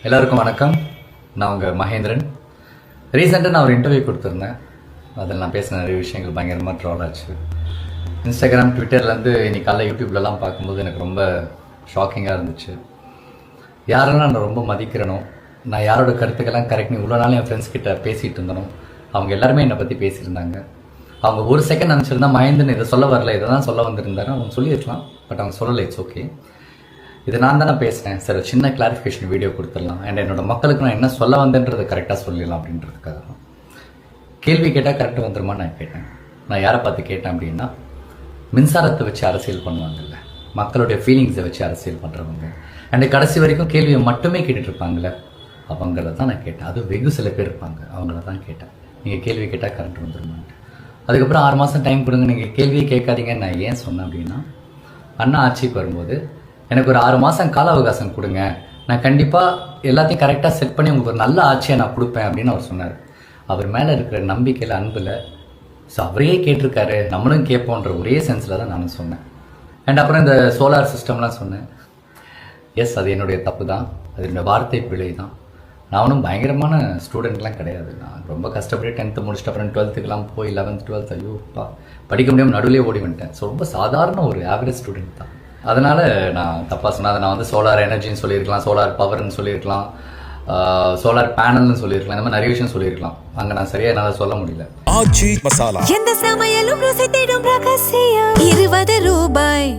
எல்லாருக்கும் வணக்கம். நான் உங்கள் மகேந்திரன். ரீசெண்டாக நான் ஒரு இன்டர்வியூ கொடுத்துருந்தேன். அதில் நான் பேசின நிறைய விஷயங்கள் பயங்கரமாக ட்ரால் ஆச்சு. இன்ஸ்டாகிராம், ட்விட்டர்லேருந்து இன்னைக்கு காலைல யூடியூப்லலாம் பார்க்கும்போது எனக்கு ரொம்ப ஷாக்கிங்காக இருந்துச்சு. யாரெல்லாம் நான் ரொம்ப மதிக்கிறனோ, நான் யாரோட கருத்துக்கெல்லாம் கரெக்ட்னு இவ்வளோ நாள் என் ஃப்ரெண்ட்ஸ் கிட்ட பேசிகிட்டு இருந்தனோ, அவங்க எல்லாருமே என்னை பற்றி பேசியிருந்தாங்க. அவங்க ஒரு செகண்ட் நினச்சிருந்தா மகேந்திரன் இதை சொல்ல வரல, இதை தான் சொல்ல வந்திருந்தாரு அவங்க சொல்லியிருக்கலாம். பட் அவங்க சொல்லலை. It's okay. இது நான் தானே பேசுகிறேன் சார், சின்ன கிளாரிஃபிகேஷன் வீடியோ கொடுத்துடலாம். அண்ட் என்னோட மக்களுக்கு நான் என்ன சொல்ல வந்தேன்றதை கரெக்டாக சொல்லிடலாம் அப்படின்றதுக்காக தான். கேள்வி கேட்டால் கரெக்டாக வந்துருமா நான் கேட்டேன். நான் யாரை பார்த்து கேட்டேன் அப்படின்னா, மின்சாரத்தை வச்சு அரசியல் பண்ணுவாங்கல்ல, மக்களுடைய ஃபீலிங்ஸை வச்சு அரசியல் பண்ணுறவங்க, அண்ட் கடைசி வரைக்கும் கேள்வியை மட்டுமே கேட்டுட்டு இருப்பாங்கள்ல, அவங்கள தான் நான் கேட்டேன். அது வெகு சில பேர் இருப்பாங்க, அவங்கள தான் கேட்டேன். நீங்கள் கேள்வி கேட்டால் கரெக்ட் வந்துருமான்ட்டு. அதுக்கப்புறம் 6 மாதம் டைம் கொடுங்க, நீங்கள் கேள்வியே கேட்காதீங்கன்னு நான் ஏன் சொன்னேன் அப்படின்னா, அண்ணா ஆட்சிக்கு வரும்போது எனக்கு ஒரு 6 மாதம் கால அவகாசம் கொடுங்க, நான் கண்டிப்பாக எல்லாத்தையும் கரெக்டாக செட் பண்ணி உங்களுக்கு ஒரு நல்ல ஆட்சியை நான் கொடுப்பேன் அப்படின்னு அவர் சொன்னார். அவர் மேலே இருக்கிற நம்பிக்கையில், அன்பில், ஸோ அவரையே கேட்டிருக்காரு, நம்மளும் கேட்போன்ற ஒரே சென்ஸில் தான் நானும் சொன்னேன். அண்ட் அப்புறம் இந்த சோலார் சிஸ்டம்லாம் சொன்னேன். எஸ், அது என்னுடைய தப்பு தான், அது என்னோடய வார்த்தை பிழை தான். நான் ஒன்றும் பயங்கரமான ஸ்டூடெண்ட்லாம் கிடையாது. நான் ரொம்ப கஷ்டப்பட்டு 10th முடிச்சுட்டு அப்புறம் 12th போய் 11th 12th ஐயோப்பா படிக்க முடியாமல் நடுவிலே ஓடி வந்துட்டேன். ஸோ ரொம்ப சாதாரண ஒரு ஆவரேஜ் ஸ்டூடெண்ட் தான். அதனால் நான் தப்பாக சொன்னேன். அதை நான் வந்து சோலார் எனர்ஜின்னு சொல்லியிருக்கலாம், சோலார் பவர்னு சொல்லியிருக்கலாம், சோலார் பேனல்னு சொல்லியிருக்கலாம், இந்த மாதிரி நிறைய விஷயம் சொல்லியிருக்கலாம். அங்கே நான் சரியாக என்னால் சொல்ல முடியல. ஆச்சி மசாலா, எந்த சமையலும் ருசி தேடும் ரகசியம், 20 ரூபாய்.